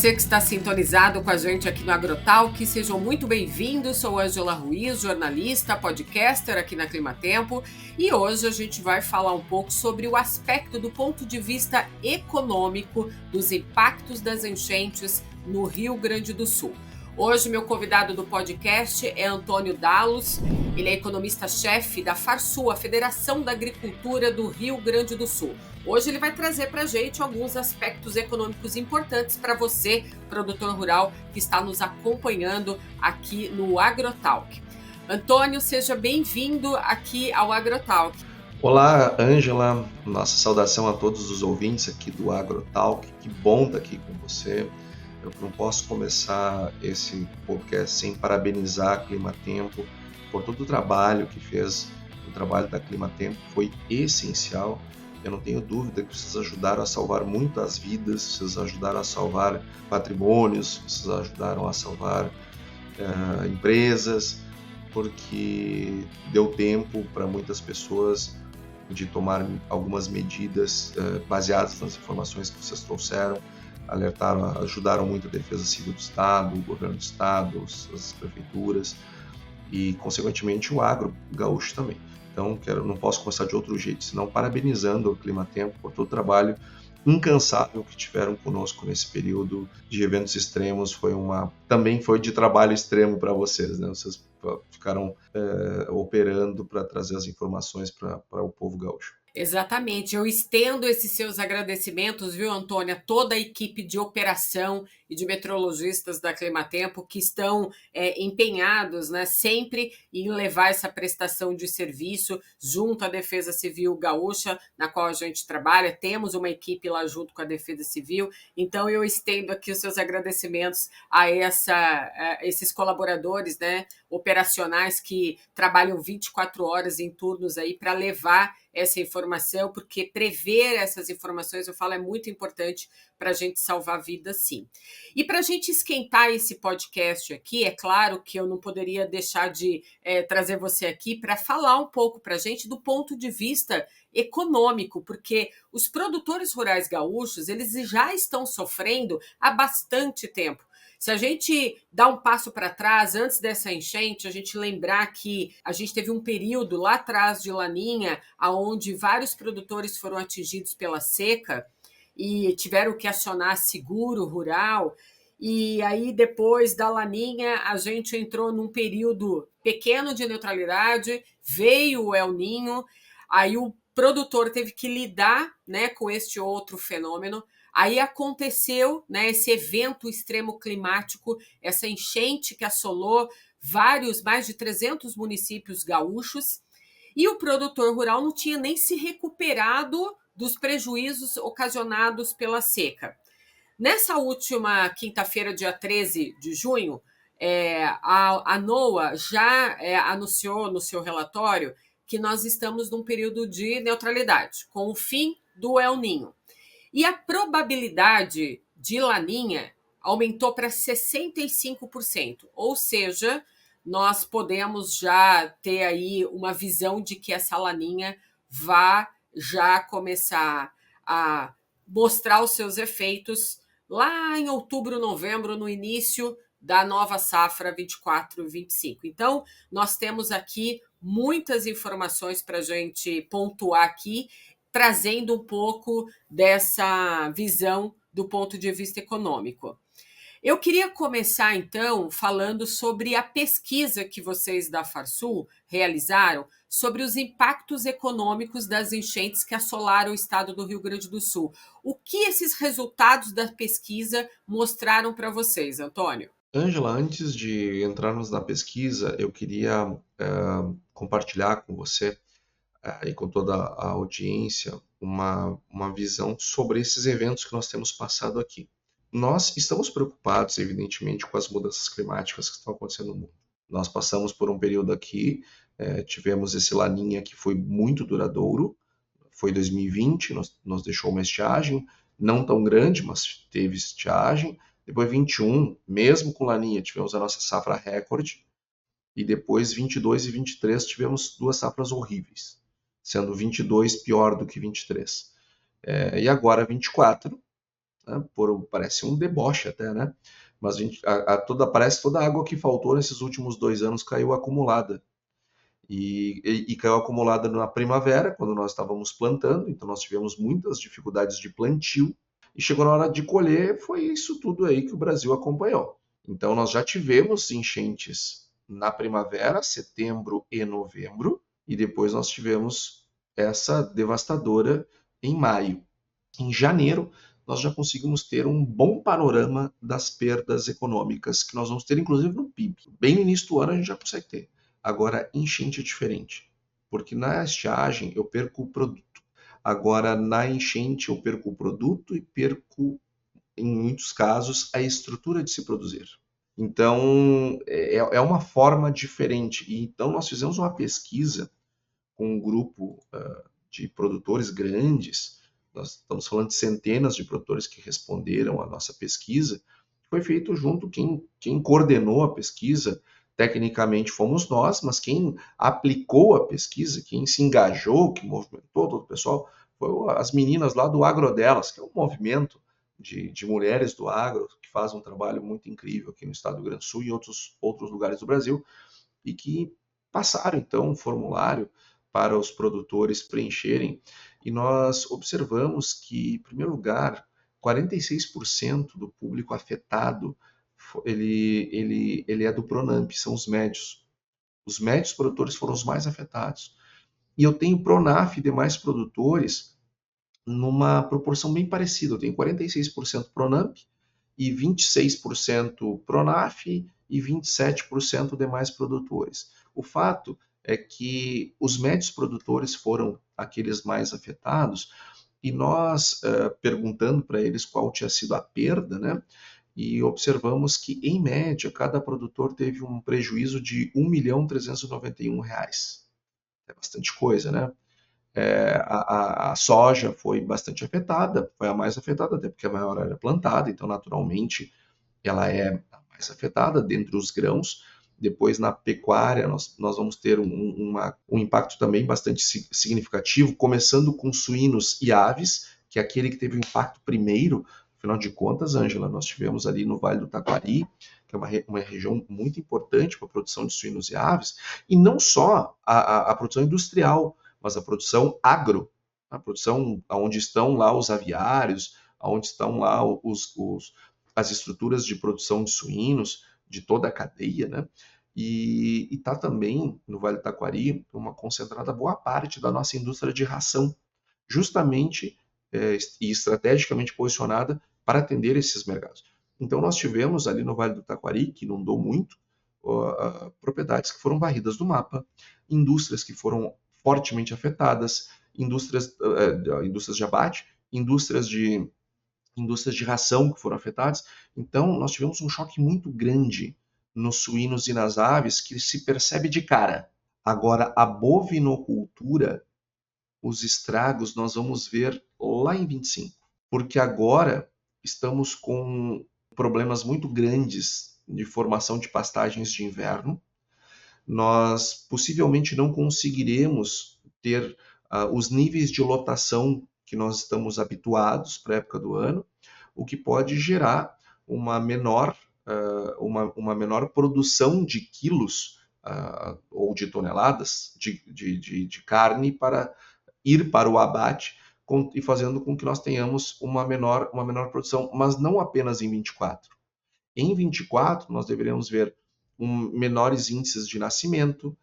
você que está sintonizado com a gente aqui no Agrotalk, sejam muito bem-vindos. Sou Ângela Ruiz, jornalista, podcaster aqui na Climatempo, e hoje a gente vai falar um pouco sobre o aspecto do ponto de vista econômico dos impactos das enchentes no Rio Grande do Sul. Hoje, meu convidado do podcast é Antônio Dallos. Ele é economista-chefe da Farsul, a Federação da Agricultura do Rio Grande do Sul. Hoje ele vai trazer para a gente alguns aspectos econômicos importantes para você, produtor rural, que está nos acompanhando aqui no Agrotalk. Antônio, seja bem-vindo aqui ao Agrotalk. Olá, Ângela. Nossa saudação a todos os ouvintes aqui do Agrotalk. Que bom estar aqui com você. Eu não posso começar esse podcast sem parabenizar a Climatempo por todo o trabalho que fez. O trabalho da Climatempo foi essencial. Eu não tenho dúvida que vocês ajudaram a salvar muitas vidas, vocês ajudaram a salvar patrimônios, vocês ajudaram a salvar empresas, porque deu tempo para muitas pessoas de tomar algumas medidas baseadas nas informações que vocês trouxeram. Alertaram, ajudaram muito a Defesa Civil do Estado, o Governo do Estado, as prefeituras e, consequentemente, o agro gaúcho também. Então, não posso começar de outro jeito, senão parabenizando o Climatempo por todo o trabalho incansável que tiveram conosco nesse período de eventos extremos. Também foi de trabalho extremo para vocês, né? Vocês ficaram operando para trazer as informações para o povo gaúcho. Exatamente, eu estendo esses seus agradecimentos, viu, Antônia, toda a equipe de operação e de meteorologistas da Climatempo que estão empenhados, né, sempre em levar essa prestação de serviço junto à Defesa Civil Gaúcha, na qual a gente trabalha. Temos uma equipe lá junto com a Defesa Civil, então eu estendo aqui os seus agradecimentos a esses colaboradores, né, operacionais que trabalham 24 horas em turnos aí para levar essa informação, porque prever essas informações, eu falo, é muito importante para a gente salvar vidas, sim. E para a gente esquentar esse podcast aqui, é claro que eu não poderia deixar de trazer você aqui para falar um pouco para a gente do ponto de vista econômico, porque os produtores rurais gaúchos, eles já estão sofrendo há bastante tempo. Se a gente dá um passo para trás, antes dessa enchente, a gente lembrar que a gente teve um período lá atrás de Laninha, onde vários produtores foram atingidos pela seca e tiveram que acionar seguro rural. E aí, depois da Laninha, a gente entrou num período pequeno de neutralidade, veio o El Niño, aí o produtor teve que lidar, né, com este outro fenômeno. Aí aconteceu, né, esse evento extremo climático, essa enchente que assolou mais de 300 municípios gaúchos, e o produtor rural não tinha nem se recuperado dos prejuízos ocasionados pela seca. Nessa última quinta-feira, dia 13 de junho, a NOAA já anunciou no seu relatório que nós estamos num período de neutralidade, com o fim do El Niño. E a probabilidade de Laninha aumentou para 65%, ou seja, nós podemos já ter aí uma visão de que essa Laninha vai já começar a mostrar os seus efeitos lá em outubro, novembro, no início da nova safra 24-25. Então, nós temos aqui muitas informações para a gente pontuar aqui, trazendo um pouco dessa visão do ponto de vista econômico. Eu queria começar, então, falando sobre a pesquisa que vocês da Farsul realizaram sobre os impactos econômicos das enchentes que assolaram o estado do Rio Grande do Sul. O que esses resultados da pesquisa mostraram para vocês, Antônio? Ângela, antes de entrarmos na pesquisa, eu queria compartilhar com você e com toda a audiência uma visão sobre esses eventos que nós temos passado aqui. Nós estamos preocupados, evidentemente, com as mudanças climáticas que estão acontecendo no mundo. Nós passamos por um período aqui, tivemos esse Laninha que foi muito duradouro, foi 2020, nos deixou uma estiagem, não tão grande, mas teve estiagem. Depois 21, mesmo com Laninha, tivemos a nossa safra recorde, e depois 22 e 23 tivemos duas safras horríveis, sendo 22 pior do que 23. E agora 24, né? Parece um deboche até, né? Mas parece toda a água que faltou nesses últimos 2 anos caiu acumulada. E caiu acumulada na primavera, quando nós estávamos plantando, então nós tivemos muitas dificuldades de plantio, e chegou na hora de colher, foi isso tudo aí que o Brasil acompanhou. Então nós já tivemos enchentes na primavera, setembro e novembro, e depois nós tivemos essa devastadora em maio. Em janeiro, nós já conseguimos ter um bom panorama das perdas econômicas que nós vamos ter, inclusive no PIB. Bem no início do ano a gente já consegue ter. Agora, enchente é diferente, porque na estiagem eu perco o produto. Agora, na enchente eu perco o produto e perco, em muitos casos, a estrutura de se produzir. Então, é uma forma diferente. E então, nós fizemos uma pesquisa com um grupo de produtores grandes, nós estamos falando de centenas de produtores que responderam à nossa pesquisa, foi feito junto, quem coordenou a pesquisa, tecnicamente fomos nós, mas quem aplicou a pesquisa, quem se engajou, que movimentou todo o pessoal, foi as meninas lá do Agro Delas, que é um movimento de mulheres do agro, que fazem um trabalho muito incrível aqui no estado do Rio Grande do Sul e em outros lugares do Brasil, e que passaram então um formulário para os produtores preencherem, e nós observamos que, em primeiro lugar, 46% do público afetado ele é do Pronamp, são os médios. Os médios produtores foram os mais afetados. E eu tenho Pronaf e demais produtores numa proporção bem parecida. Eu tenho 46% Pronamp e 26% Pronaf e 27% demais produtores. O fato é que os médios produtores foram aqueles mais afetados, e nós, perguntando para eles qual tinha sido a perda, né, e observamos que, em média, cada produtor teve um prejuízo de R$ 1.391. É bastante coisa, né? A soja foi bastante afetada, foi a mais afetada, até porque a maior área plantada, então naturalmente ela é a mais afetada dentre os grãos. Depois, na pecuária, nós vamos ter um impacto também bastante significativo, começando com suínos e aves, que é aquele que teve o impacto primeiro. Afinal de contas, Ângela, nós tivemos ali no Vale do Taquari, que é uma região muito importante para a produção de suínos e aves, e não só a produção industrial, mas a produção agro, a produção onde estão lá os aviários, onde estão lá as estruturas de produção de suínos, de toda a cadeia, né? E está também no Vale do Taquari uma concentrada boa parte da nossa indústria de ração, justamente e estrategicamente posicionada para atender esses mercados. Então nós tivemos ali no Vale do Taquari, que inundou muito, propriedades que foram varridas do mapa, indústrias que foram fortemente afetadas, indústrias de abate, indústrias de ração que foram afetadas. Então, nós tivemos um choque muito grande nos suínos e nas aves que se percebe de cara. Agora, a bovinocultura, os estragos nós vamos ver lá em 25, porque agora estamos com problemas muito grandes de formação de pastagens de inverno. Nós possivelmente não conseguiremos ter os níveis de lotação que nós estamos habituados para a época do ano, o que pode gerar uma menor produção de quilos ou de toneladas de carne para ir para o abate, e fazendo com que nós tenhamos uma menor produção, mas não apenas em 24. Em 24, nós deveríamos ver menores índices de nascimento,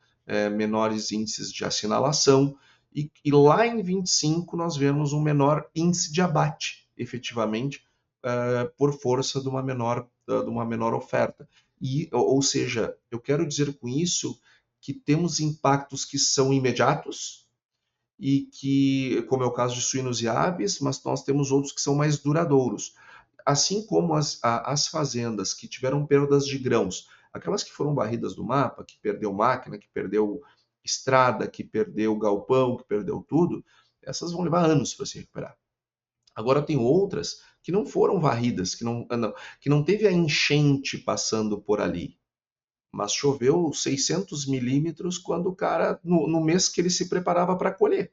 menores índices de assinalação, e lá em 25 nós vemos um menor índice de abate, efetivamente, por força de uma menor oferta. Ou seja, eu quero dizer com isso que temos impactos que são imediatos, e que, como é o caso de suínos e aves, mas nós temos outros que são mais duradouros. Assim como as fazendas que tiveram perdas de grãos, aquelas que foram varridas do mapa, que perdeu máquina, que perdeu estrada, que perdeu galpão, que perdeu tudo, essas vão levar anos para se recuperar. Agora tem outras que não foram varridas, que não teve a enchente passando por ali, mas choveu 600 milímetros quando o cara, no mês que ele se preparava para colher.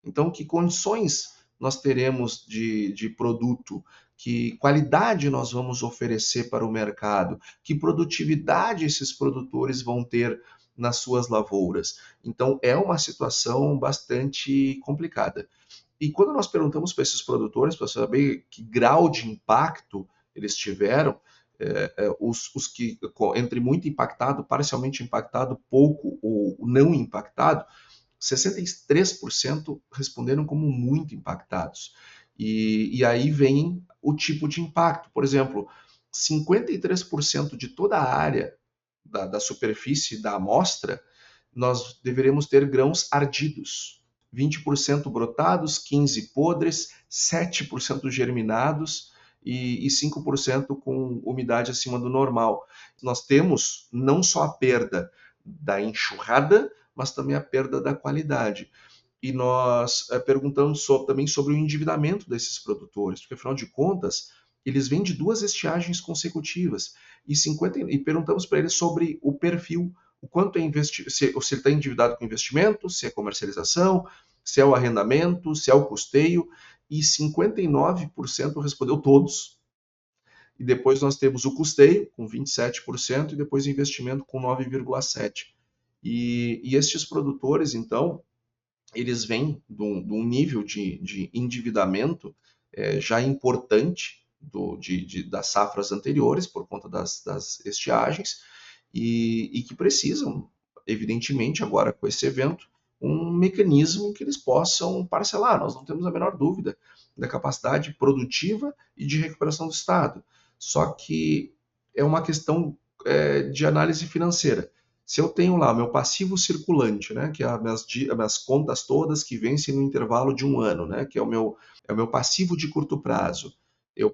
Então, que condições nós teremos de produto que qualidade nós vamos oferecer para o mercado, que produtividade esses produtores vão ter nas suas lavouras. Então, é uma situação bastante complicada. E quando nós perguntamos para esses produtores, para saber que grau de impacto eles tiveram, os que, entre muito impactado, parcialmente impactado, pouco ou não impactado, 63% responderam como muito impactados. E aí vem o tipo de impacto. Por exemplo, 53% de toda a área da superfície da amostra, nós deveremos ter grãos ardidos. 20% brotados, 15% podres, 7% germinados e 5% com umidade acima do normal. Nós temos não só a perda da enxurrada, mas também a perda da qualidade. E nós perguntamos também sobre o endividamento desses produtores, porque afinal de contas, eles vêm de 2 estiagens consecutivas e perguntamos para eles sobre o perfil, o quanto é se ele está endividado com investimento, se é comercialização, se é o arrendamento, se é o custeio, e 59% respondeu todos. E depois nós temos o custeio, com 27%, e depois o investimento, com 9,7%. E estes produtores, então, eles vêm de um nível de endividamento já importante das safras anteriores, por conta das estiagens, e que precisam, evidentemente, agora com esse evento, um mecanismo que eles possam parcelar. Nós não temos a menor dúvida da capacidade produtiva e de recuperação do Estado. Só que é uma questão de análise financeira. Se eu tenho lá meu passivo circulante, né, que é as minhas contas todas que vencem no intervalo de um ano, né, que é o meu passivo de curto prazo.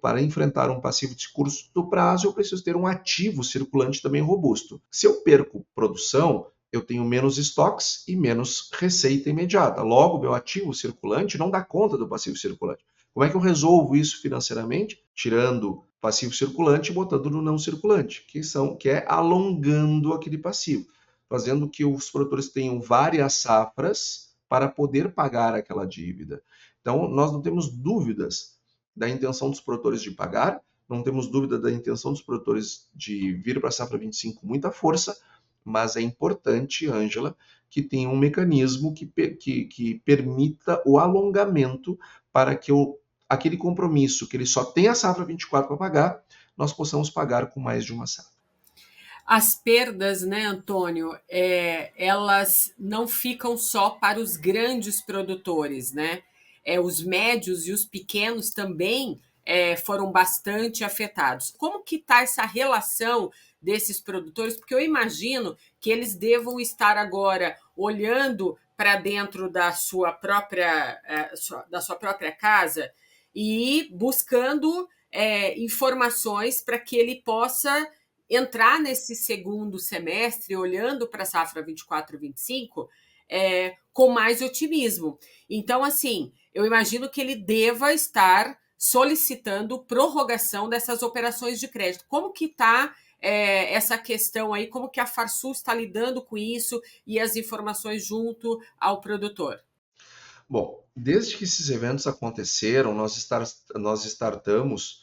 Para enfrentar um passivo de curto prazo, eu preciso ter um ativo circulante também robusto. Se eu perco produção, eu tenho menos estoques e menos receita imediata. Logo, meu ativo circulante não dá conta do passivo circulante. Como é que eu resolvo isso financeiramente? Tirando passivo circulante e botando no não circulante, que é alongando aquele passivo, fazendo que os produtores tenham várias safras para poder pagar aquela dívida. Então, nós não temos dúvidas da intenção dos produtores de pagar, não temos dúvida da intenção dos produtores de vir para a safra 25 com muita força, mas é importante, Ângela, que tenha um mecanismo que permita o alongamento para que aquele compromisso que ele só tem a safra 24 para pagar, nós possamos pagar com mais de uma safra. As perdas, né, Antônio, elas não ficam só para os grandes produtores, né? Os médios e os pequenos também foram bastante afetados. Como que está essa relação desses produtores? Porque eu imagino que eles devam estar agora olhando para dentro da sua própria casa e buscando informações para que ele possa entrar nesse segundo semestre, olhando para a safra 24-25, com mais otimismo. Então, assim, eu imagino que ele deva estar solicitando prorrogação dessas operações de crédito. Como que está essa questão aí? Como que a Farsul está lidando com isso e as informações junto ao produtor? Bom, desde que esses eventos aconteceram, nós startamos,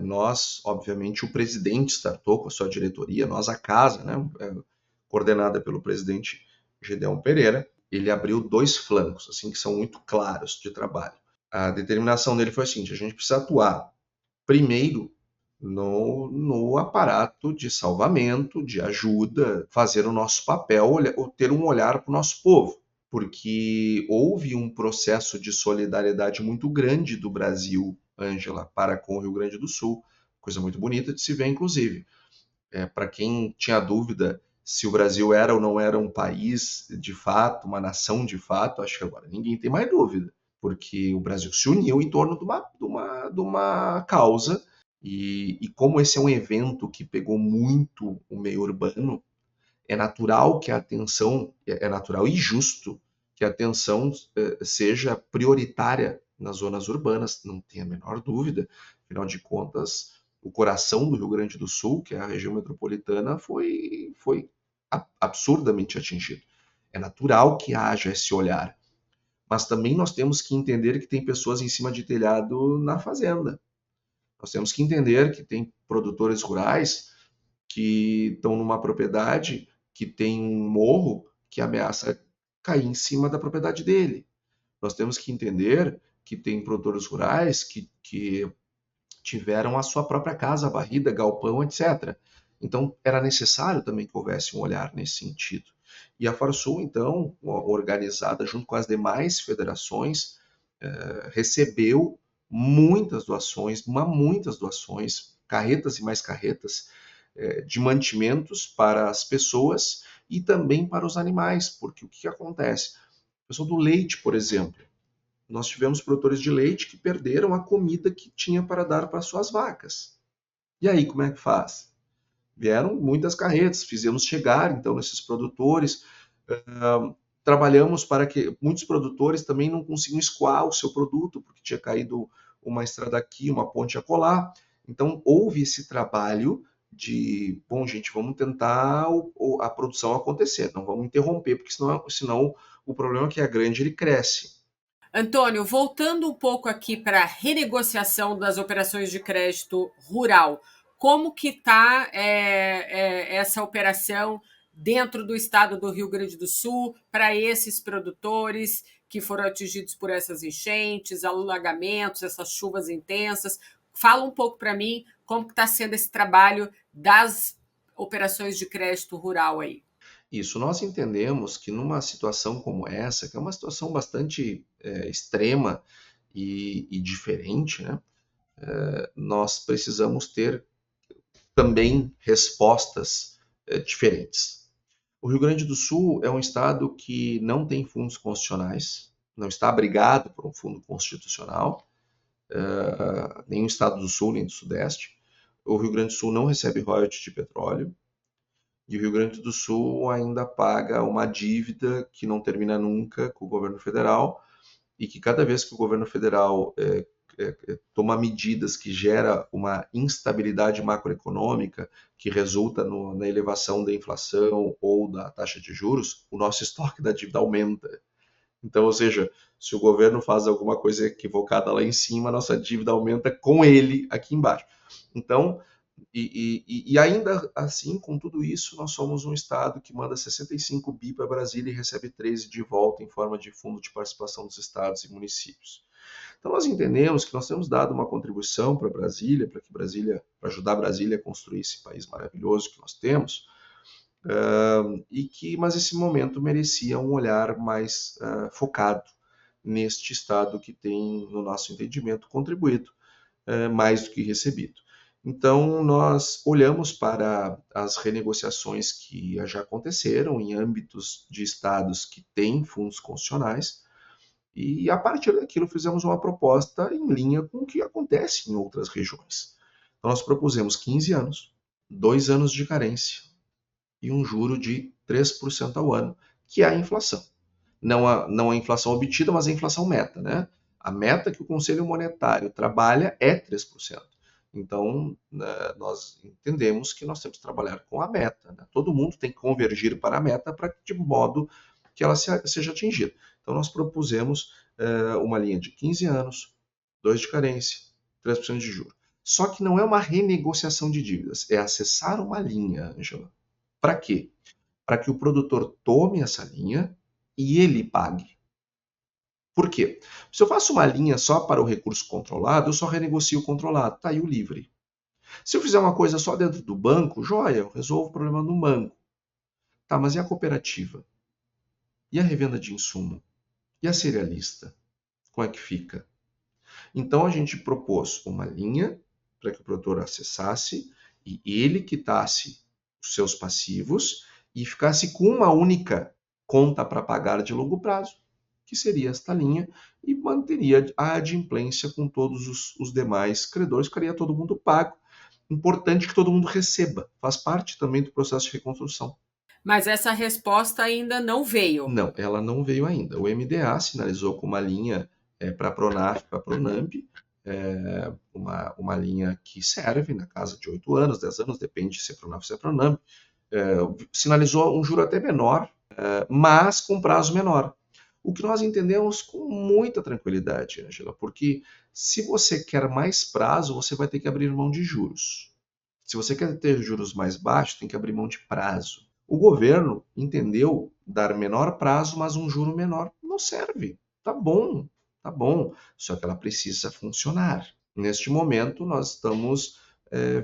nós, obviamente, o presidente startou com a sua diretoria, nós, a casa, né, coordenada pelo presidente Gedeão Pereira, ele abriu 2 flancos, assim, que são muito claros de trabalho. A determinação dele foi a seguinte: a gente precisa atuar primeiro no aparato de salvamento, de ajuda, fazer o nosso papel, ter um olhar para o nosso povo, porque houve um processo de solidariedade muito grande do Brasil, Ângela, para com o Rio Grande do Sul, coisa muito bonita de se ver, inclusive. Para quem tinha dúvida se o Brasil era ou não era um país de fato, uma nação de fato, acho que agora ninguém tem mais dúvida, porque o Brasil se uniu em torno de uma causa, e como esse é um evento que pegou muito o meio urbano, é natural que a atenção, é natural e justo que a atenção seja prioritária nas zonas urbanas, não tem a menor dúvida. Afinal de contas, o coração do Rio Grande do Sul, que é a região metropolitana, foi absurdamente atingido. É natural que haja esse olhar. Mas também nós temos que entender que tem pessoas em cima de telhado na fazenda. Nós temos que entender que tem produtores rurais que estão numa propriedade que tem um morro que ameaça cair em cima da propriedade dele. Nós temos que entender que tem produtores rurais que tiveram a sua própria casa varrida, galpão, etc. Então, era necessário também que houvesse um olhar nesse sentido. E a Farsul, então, organizada junto com as demais federações, recebeu muitas doações, carretas e mais carretas, de mantimentos para as pessoas e também para os animais, porque o que acontece? O pessoal do leite, por exemplo, nós tivemos produtores de leite que perderam a comida que tinha para dar para suas vacas. E aí, como é que faz? Vieram muitas carretas, fizemos chegar, então, nesses produtores. Trabalhamos para que muitos produtores também não conseguiam escoar o seu produto, porque tinha caído uma estrada aqui, uma ponte acolá. Então, houve esse trabalho de, bom, gente, vamos tentar a produção acontecer, não vamos interromper, porque senão o problema é que é grande, ele cresce. Antônio, voltando um pouco aqui para a renegociação das operações de crédito rural, como que está essa operação dentro do estado do Rio Grande do Sul para esses produtores que foram atingidos por essas enchentes, alagamentos, essas chuvas intensas? Fala um pouco para mim como que está sendo esse trabalho das operações de crédito rural aí. Isso, nós entendemos que numa situação como essa, que é uma situação bastante extrema e diferente, né, nós precisamos ter também respostas diferentes. O Rio Grande do Sul é um estado que não tem fundos constitucionais, não está abrigado por um fundo constitucional, nem o estado do Sul, nem do Sudeste. O Rio Grande do Sul não recebe royalties de petróleo, e o Rio Grande do Sul ainda paga uma dívida que não termina nunca com o governo federal, e que cada vez que o governo federal toma medidas que gera uma instabilidade macroeconômica que resulta na elevação da inflação ou da taxa de juros, o nosso estoque da dívida aumenta. Então, ou seja, se o governo faz alguma coisa equivocada lá em cima, a nossa dívida aumenta com ele aqui embaixo. Então, e ainda assim, com tudo isso, nós somos um estado que manda 65 bi para Brasília e recebe 13 de volta em forma de fundo de participação dos estados e municípios. Então nós entendemos que nós temos dado uma contribuição para Brasília, para ajudar Brasília a construir esse país maravilhoso que nós temos, mas esse momento merecia um olhar mais focado neste estado que tem, no nosso entendimento, contribuído mais do que recebido. Então, nós olhamos para as renegociações que já aconteceram em âmbitos de estados que têm fundos constitucionais e, a partir daquilo, fizemos uma proposta em linha com o que acontece em outras regiões. Então, nós propusemos 15 anos, 2 anos de carência e um juro de 3% ao ano, que é a inflação. Não a inflação obtida, mas a inflação meta, né? A meta que o Conselho Monetário trabalha é 3%. Então, nós entendemos que nós temos que trabalhar com a meta. Né? Todo mundo tem que convergir para a meta de modo que ela seja atingida. Então, nós propusemos uma linha de 15 anos, 2 de carência, 3% de juros. Só que não é uma renegociação de dívidas, é acessar uma linha, Angela. Para quê? Para que o produtor tome essa linha e ele pague. Por quê? Se eu faço uma linha só para o recurso controlado, eu só renegocio o controlado, está aí o livre. Se eu fizer uma coisa só dentro do banco, joia, eu resolvo o problema no banco. Tá, mas e a cooperativa? E a revenda de insumo? E a cerealista? Como é que fica? Então a gente propôs uma linha para que o produtor acessasse e ele quitasse os seus passivos e ficasse com uma única conta para pagar de longo prazo, que seria esta linha, e manteria a adimplência com todos os demais credores, ficaria todo mundo pago. Importante que todo mundo receba, faz parte também do processo de reconstrução. Mas essa resposta ainda não veio. Não, ela não veio ainda. O MDA sinalizou com uma linha para a Pronaf, para a Pronamp, uma linha que serve na casa de 8 anos, 10 anos, depende se é Pronaf ou se é Pronamp, sinalizou um juro até menor, mas com prazo menor. O que nós entendemos com muita tranquilidade, Ângela, porque se você quer mais prazo, você vai ter que abrir mão de juros. Se você quer ter juros mais baixos, tem que abrir mão de prazo. O governo entendeu dar menor prazo, mas um juro menor não serve. Tá bom, tá bom. Só que ela precisa funcionar. Neste momento, nós estamos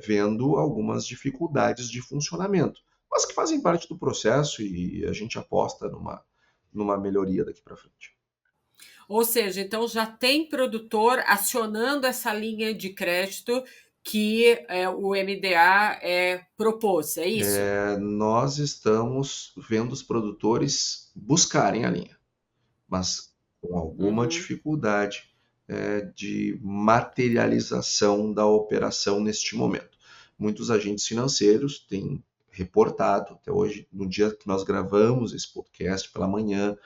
vendo algumas dificuldades de funcionamento, mas que fazem parte do processo e a gente aposta numa melhoria daqui para frente. Ou seja, então já tem produtor acionando essa linha de crédito que o MDA propôs, é isso? Nós estamos vendo os produtores buscarem a linha, mas com alguma Uhum. dificuldade de materialização da operação neste momento. Muitos agentes financeiros têm reportado, até hoje, no dia que nós gravamos esse podcast pela manhã,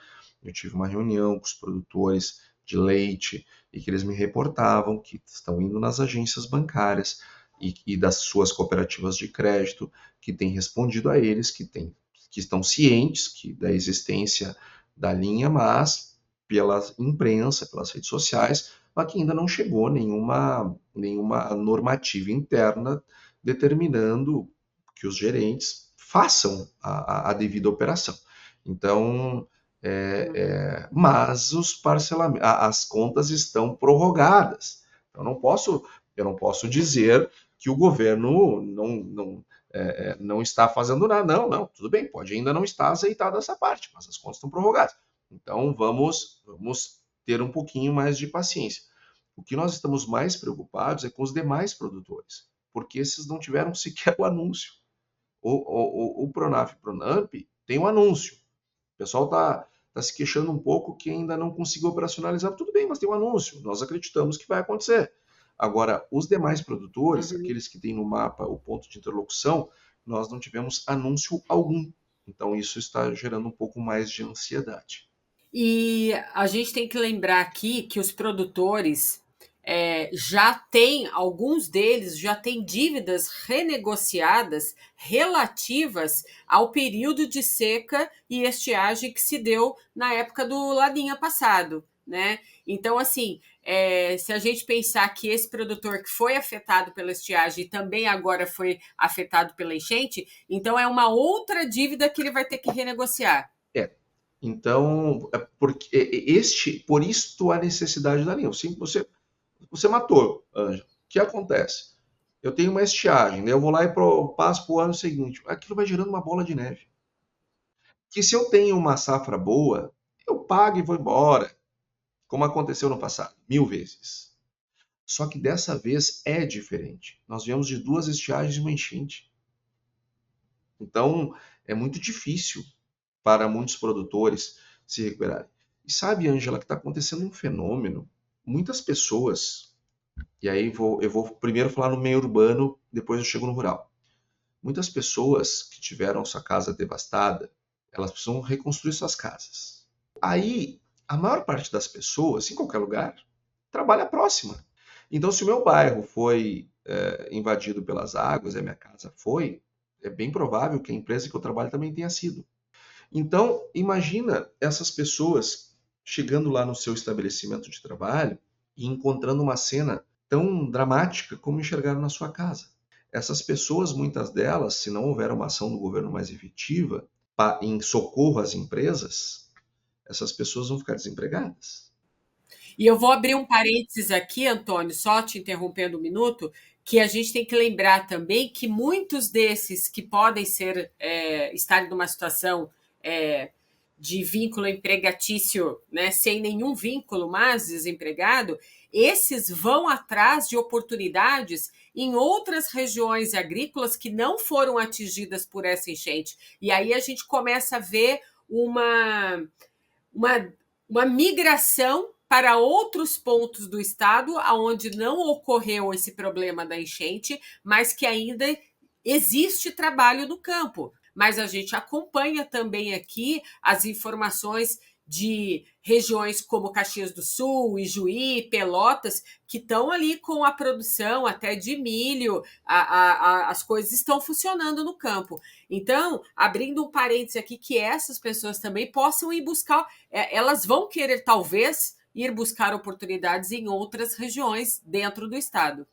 eu tive uma reunião com os produtores de leite e que eles me reportavam que estão indo nas agências bancárias e das suas cooperativas de crédito, que têm respondido a eles, que estão cientes da existência da linha, mas pela imprensa, pelas redes sociais, mas que ainda não chegou nenhuma normativa interna determinando que os gerentes façam a devida operação. Então, mas os parcelamentos, as contas estão prorrogadas. Eu não posso dizer que o governo não está fazendo nada. Não, não, tudo bem, pode ainda não estar azeitada essa parte, mas as contas estão prorrogadas. Então vamos ter um pouquinho mais de paciência. O que nós estamos mais preocupados é com os demais produtores, porque esses não tiveram sequer o anúncio. O Pronaf e o Pronamp tem um anúncio. O pessoal está se queixando um pouco que ainda não conseguiu operacionalizar. Tudo bem, mas tem um anúncio. Nós acreditamos que vai acontecer. Agora, os demais produtores, Uhum. aqueles que têm no mapa o ponto de interlocução, nós não tivemos anúncio algum. Então, isso está gerando um pouco mais de ansiedade. E a gente tem que lembrar aqui que os produtores já têm, alguns deles já têm dívidas renegociadas relativas ao período de seca e estiagem que se deu na época do Laninha passado, né? Então, assim, se a gente pensar que esse produtor que foi afetado pela estiagem e também agora foi afetado pela enchente, então é uma outra dívida que ele vai ter que renegociar. É. Então, por isto a necessidade da linha. Sim, você matou, Ângelo. O que acontece? Eu tenho uma estiagem, né? Eu vou lá e passo para o ano seguinte. Aquilo vai gerando uma bola de neve. Que se eu tenho uma safra boa, eu pago e vou embora, como aconteceu no passado, 1000 vezes. Só que dessa vez é diferente. Nós viemos de 2 estiagens e uma enchente. Então, é muito difícil para muitos produtores se recuperarem. E sabe, Ângela, que está acontecendo um fenômeno. Muitas pessoas, e aí eu vou primeiro falar no meio urbano, depois eu chego no rural. Muitas pessoas que tiveram sua casa devastada, elas precisam reconstruir suas casas. Aí, a maior parte das pessoas, em qualquer lugar, trabalha próxima. Então, se o meu bairro foi invadido pelas águas, a minha casa foi, é bem provável que a empresa que eu trabalho também tenha sido. Então, imagina essas pessoas chegando lá no seu estabelecimento de trabalho e encontrando uma cena tão dramática como enxergaram na sua casa. Essas pessoas, muitas delas, se não houver uma ação do governo mais efetiva em socorro às empresas, essas pessoas vão ficar desempregadas. E eu vou abrir um parênteses aqui, Antônio, só te interrompendo um minuto, que a gente tem que lembrar também que muitos desses que podem estar numa situação de vínculo empregatício, né, sem nenhum vínculo, mas desempregado, esses vão atrás de oportunidades em outras regiões agrícolas que não foram atingidas por essa enchente. E aí a gente começa a ver uma, uma migração para outros pontos do estado onde não ocorreu esse problema da enchente, mas que ainda existe trabalho no campo. Mas a gente acompanha também aqui as informações de regiões como Caxias do Sul, Ijuí, Pelotas, que estão ali com a produção até de milho, as coisas estão funcionando no campo. Então, abrindo um parênteses aqui, que essas pessoas também possam ir buscar, elas vão querer, talvez, ir buscar oportunidades em outras regiões dentro do estado.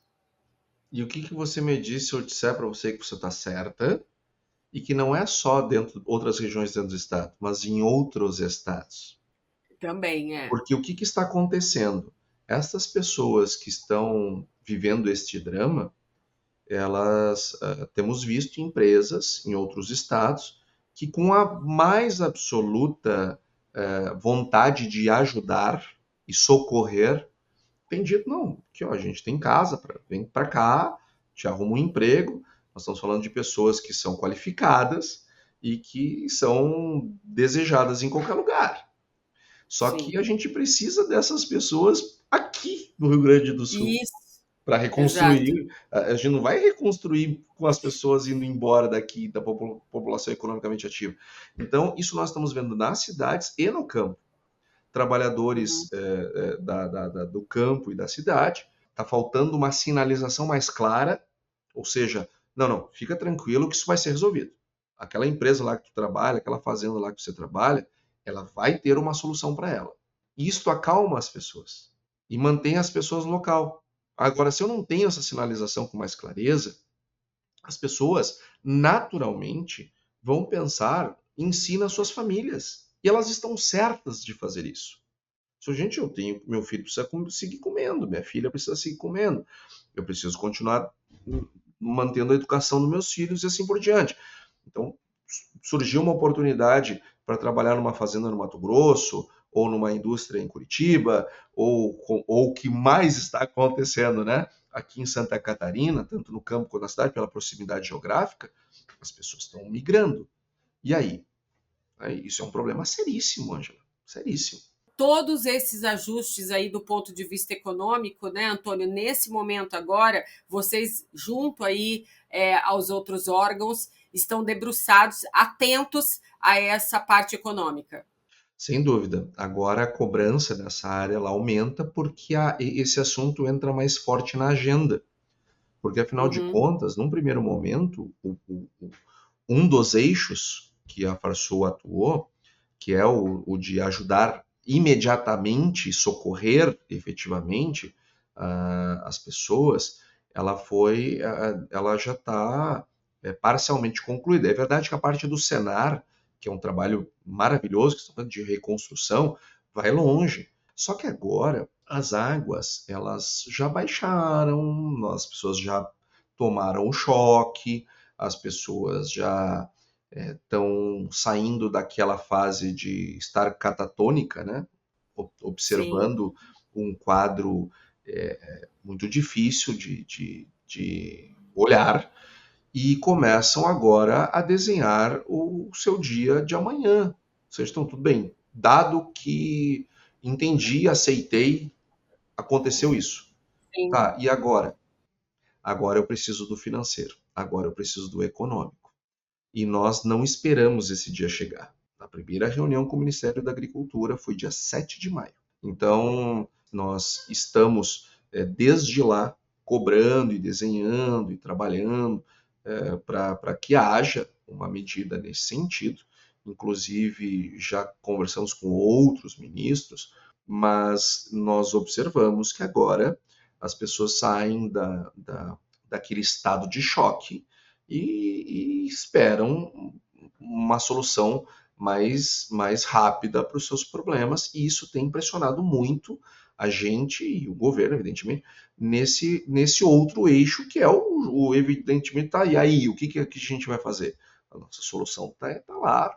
E o que você me disse se eu disser para você que você está certa e que não é só dentro outras regiões dentro do estado, mas em outros estados? Também é. Porque o que está acontecendo? Essas pessoas que estão vivendo este drama, elas temos visto empresas em outros estados que, com a mais absoluta vontade de ajudar e socorrer, tem dito: não, que ó, a gente tem casa, vem para cá, te arruma um emprego. Nós estamos falando de pessoas que são qualificadas e que são desejadas em qualquer lugar. Só Sim. que a gente precisa dessas pessoas aqui no Rio Grande do Sul Isso, para exato. reconstruir. A gente não vai reconstruir com as pessoas indo embora daqui da população economicamente ativa. Então, isso nós estamos vendo nas cidades e no campo. Trabalhadores do campo e da cidade, está faltando uma sinalização mais clara, ou seja, não, fica tranquilo que isso vai ser resolvido. Aquela empresa lá que tu trabalha, aquela fazenda lá que você trabalha, ela vai ter uma solução para ela. E isto acalma as pessoas e mantém as pessoas no local. Agora, se eu não tenho essa sinalização com mais clareza, as pessoas naturalmente vão pensar em si nas suas famílias. E elas estão certas de fazer isso. Gente, eu tenho, meu filho precisa seguir comendo, minha filha precisa seguir comendo, eu preciso continuar mantendo a educação dos meus filhos e assim por diante. Então, surgiu uma oportunidade para trabalhar numa fazenda no Mato Grosso, ou numa indústria em Curitiba, ou o que mais está acontecendo, né? Aqui em Santa Catarina, tanto no campo quanto na cidade, pela proximidade geográfica, as pessoas estão migrando. E aí? Isso é um problema seríssimo, Ângela, seríssimo. Todos esses ajustes aí do ponto de vista econômico, né, Antônio, nesse momento agora, vocês, junto aí aos outros órgãos, estão debruçados, atentos a essa parte econômica. Sem dúvida. Agora a cobrança nessa área ela aumenta porque esse assunto entra mais forte na agenda. Porque, afinal de contas, num primeiro momento, um dos eixos que a Farsul atuou, que é o de ajudar imediatamente e socorrer efetivamente as pessoas, ela já está parcialmente concluída. É verdade que a parte do Senar, que é um trabalho maravilhoso, que estamos de reconstrução, vai longe. Só que agora as águas elas já baixaram, as pessoas já tomaram o choque, as pessoas já estão saindo daquela fase de estar catatônica, né? Sim. Observando um quadro muito difícil de olhar e começam agora a desenhar o seu dia de amanhã. Vocês estão tudo bem. Dado que entendi, aceitei, aconteceu isso. Sim. Tá, e agora? Agora eu preciso do financeiro. Agora eu preciso do econômico. E nós não esperamos esse dia chegar. A primeira reunião com o Ministério da Agricultura foi dia 7 de maio. Então, nós estamos, desde lá, cobrando e desenhando e trabalhando para que haja uma medida nesse sentido. Inclusive, já conversamos com outros ministros, mas nós observamos que agora as pessoas saem daquele estado de choque e esperam uma solução mais rápida para os seus problemas, e isso tem impressionado muito a gente e o governo, evidentemente, nesse outro eixo que é evidentemente, tá, e aí, o que a gente vai fazer? A nossa solução tá lá,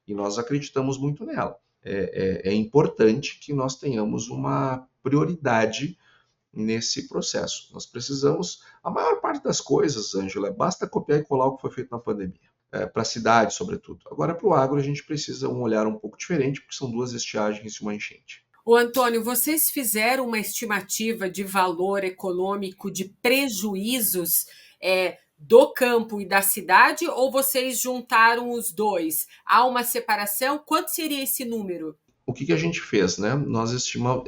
e nós acreditamos muito nela. É importante que nós tenhamos uma prioridade nesse processo. Nós precisamos, a maior parte das coisas, Ângela, basta copiar e colar o que foi feito na pandemia, para a cidade, sobretudo. Agora, para o agro, a gente precisa um olhar um pouco diferente, porque são duas estiagens e uma enchente. Ô, Antônio, vocês fizeram uma estimativa de valor econômico de prejuízos do campo e da cidade, ou vocês juntaram os dois? Há uma separação? Quanto seria esse número? o que a gente fez, né? Nós estimamos,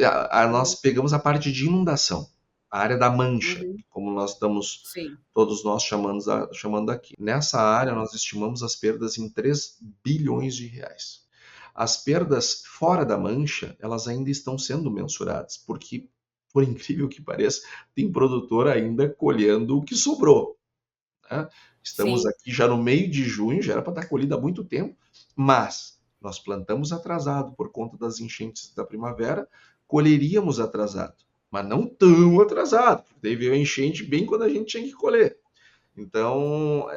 nós pegamos a parte de inundação, a área da mancha, Uhum, como nós estamos, sim, todos nós chamando aqui. Nessa área, nós estimamos as perdas em 3 bilhões de reais. As perdas fora da mancha, elas ainda estão sendo mensuradas, porque, por incrível que pareça, tem produtor ainda colhendo o que sobrou, né? Estamos sim. aqui já no meio de junho, já era para estar colhida há muito tempo, mas nós plantamos atrasado por conta das enchentes da primavera, colheríamos atrasado, mas não tão atrasado, porque teve a enchente bem quando a gente tinha que colher. Então,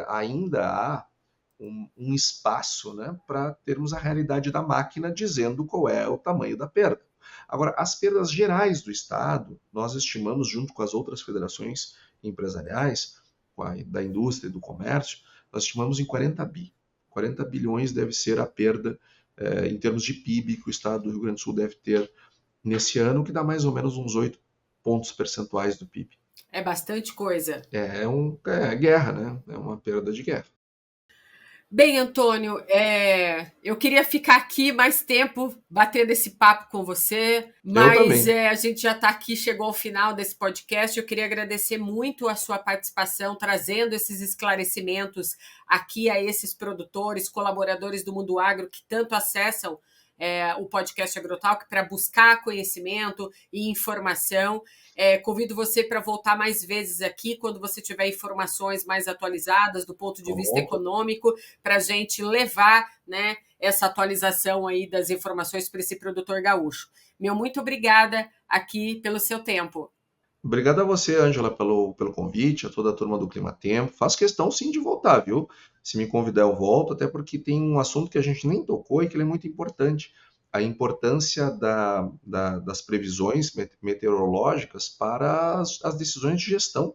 ainda há um espaço, né, para termos a realidade da máquina dizendo qual é o tamanho da perda. Agora, as perdas gerais do Estado, nós estimamos, junto com as outras federações empresariais, da indústria e do comércio, nós estimamos em 40 bi. 40 bilhões deve ser a perda em termos de PIB que o Estado do Rio Grande do Sul deve ter nesse ano, que dá mais ou menos uns 8 pontos percentuais do PIB. É bastante coisa. É guerra, né? É uma perda de guerra. Bem, Antônio, eu queria ficar aqui mais tempo batendo esse papo com você, Eu mas também. a gente já está aqui, chegou ao final desse podcast. Eu queria agradecer muito a sua participação, trazendo esses esclarecimentos aqui a esses produtores, colaboradores do Mundo Agro que tanto acessam o podcast Agrotalk para buscar conhecimento e informação. Convido você para voltar mais vezes aqui quando você tiver informações mais atualizadas do ponto de vista Pronto. econômico, para a gente levar, né, essa atualização aí das informações para esse produtor gaúcho. Muito obrigada aqui pelo seu tempo. Obrigado a você, Ângela, pelo convite, a toda a turma do Clima Tempo. Faço questão sim de voltar, viu? Se me convidar, eu volto, até porque tem um assunto que a gente nem tocou e que ele é muito importante. A importância das previsões meteorológicas para as decisões de gestão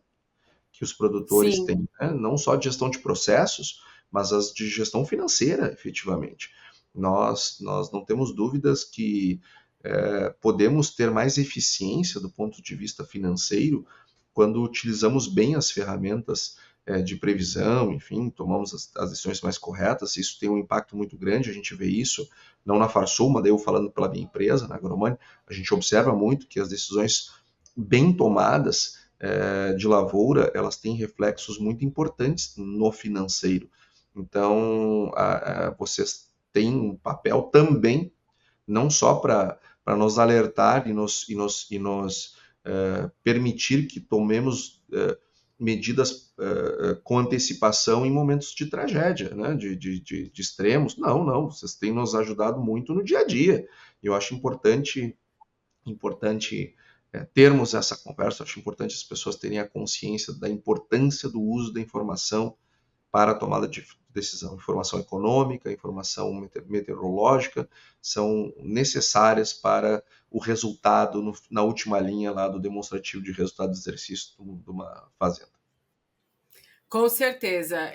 que os produtores Sim, têm, né? Não só de gestão de processos, mas as de gestão financeira, efetivamente. Nós não temos dúvidas que podemos ter mais eficiência do ponto de vista financeiro quando utilizamos bem as ferramentas de previsão, enfim, tomamos as decisões mais corretas. Isso tem um impacto muito grande, a gente vê isso não na Farsul, mas daí eu falando pela minha empresa, na Agromani, a gente observa muito que as decisões bem tomadas de lavoura, elas têm reflexos muito importantes no financeiro. Então, vocês têm um papel também, não só para nos alertar e nos permitir que tomemos medidas com antecipação em momentos de tragédia, né? de extremos. Não, vocês têm nos ajudado muito no dia a dia. Eu acho importante termos essa conversa, acho importante as pessoas terem a consciência da importância do uso da informação para a tomada de decisão. Informação econômica, informação meteorológica são necessárias para o resultado na última linha lá do demonstrativo de resultado do exercício de uma fazenda. com certeza.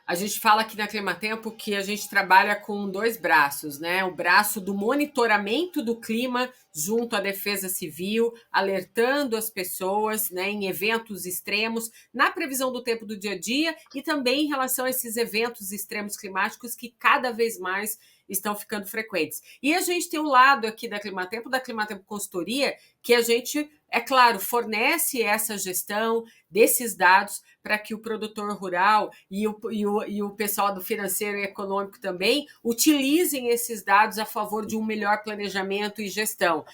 A gente fala aqui na Climatempo que a gente trabalha com dois braços, né? O braço do monitoramento do clima junto à Defesa Civil, alertando as pessoas, né, em eventos extremos, na previsão do tempo do dia a dia e também em relação a esses eventos extremos climáticos que cada vez mais estão ficando frequentes. E a gente tem o lado aqui da Climatempo Consultoria, que a gente, é claro, fornece essa gestão desses dados para que o produtor rural e o pessoal do financeiro e econômico também utilizem esses dados a favor de um melhor planejamento e gestão.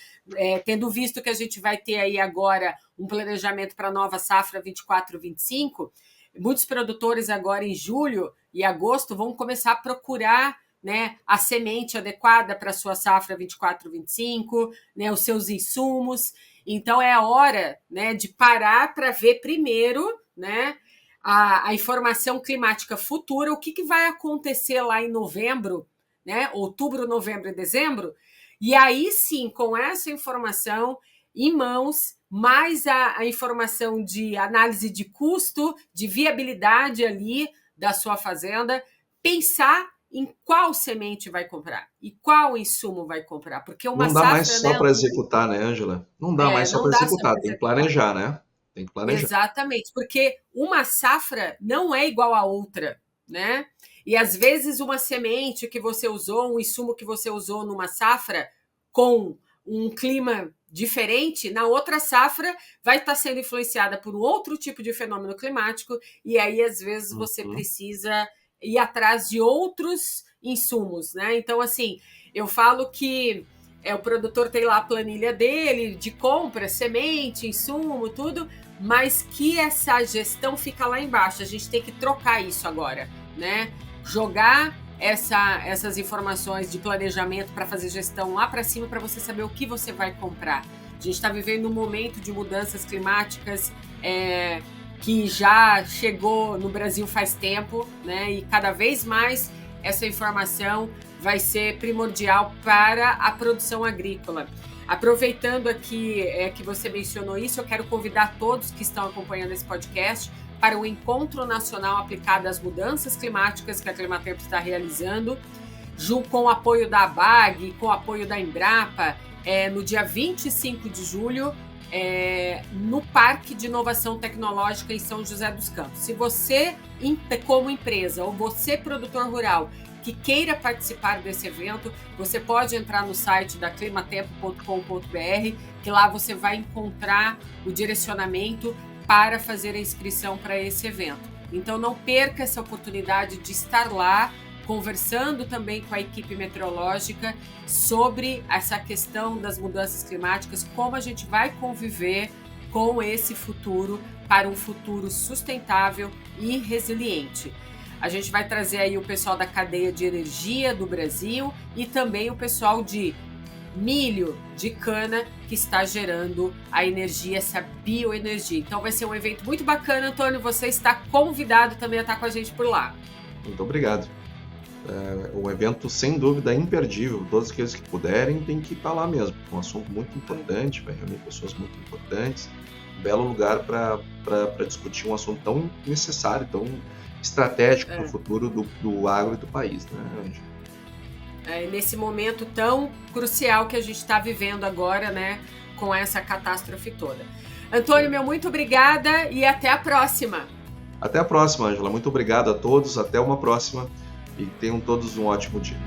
Tendo visto que a gente vai ter aí agora um planejamento para a nova safra 24-25, muitos produtores agora em julho e agosto vão começar a procurar, né, a semente adequada para a sua safra 24-25, né, os seus insumos. Então é a hora, né, de parar para ver primeiro, né, a informação climática futura, o que vai acontecer lá em novembro, né, outubro, novembro e dezembro, e aí sim, com essa informação em mãos, mais a informação de análise de custo, de viabilidade ali da sua fazenda, pensar em qual semente vai comprar e qual insumo vai comprar, porque uma Não dá mais safra, só né, para executar, né, Ângela? Não dá mais só não para dá só executar, para tem que executar. planejar, né? Tem que planejar. Exatamente, porque uma safra não é igual a outra, né? E às vezes uma semente que você usou, um insumo que você usou numa safra com um clima diferente, na outra safra vai estar sendo influenciada por um outro tipo de fenômeno climático, e aí às vezes você precisa ir atrás de outros insumos, né? Então, assim, eu falo que o produtor tem lá a planilha dele de compra, semente, insumo, tudo, mas que essa gestão fica lá embaixo. A gente tem que trocar isso agora, né? Jogar essas informações de planejamento para fazer gestão lá para cima, para você saber o que você vai comprar. A gente está vivendo um momento de mudanças climáticas que já chegou no Brasil faz tempo, né? E cada vez mais essa informação vai ser primordial para a produção agrícola. Aproveitando aqui que você mencionou isso, eu quero convidar todos que estão acompanhando esse podcast para o Encontro Nacional Aplicado às Mudanças Climáticas que a Climatempo está realizando, com o apoio da ABAG, com o apoio da Embrapa, no dia 25 de julho, no Parque de Inovação Tecnológica em São José dos Campos. Se você, como empresa, ou você, produtor rural, que queira participar desse evento, você pode entrar no site da climatempo.com.br, que lá você vai encontrar o direcionamento para fazer a inscrição para esse evento. Então não perca essa oportunidade de estar lá, conversando também com a equipe meteorológica sobre essa questão das mudanças climáticas, como a gente vai conviver com esse futuro para um futuro sustentável e resiliente. A gente vai trazer aí o pessoal da cadeia de energia do Brasil e também o pessoal de milho, de cana, que está gerando a energia, essa bioenergia. Então vai ser um evento muito bacana, Antônio. Você está convidado também a estar com a gente por lá. Muito obrigado. Um evento, sem dúvida, imperdível. Todos aqueles que puderem têm que estar lá mesmo. Um assunto muito importante, vai reunir pessoas muito importantes. Um belo lugar para discutir um assunto tão necessário, tão estratégico para o futuro do agro e do país, né, Ângela? Nesse momento tão crucial que a gente está vivendo agora, né, com essa catástrofe toda. Antônio, muito obrigada e até a próxima. Até a próxima, Ângela. Muito obrigado a todos. Até uma próxima e tenham todos um ótimo dia.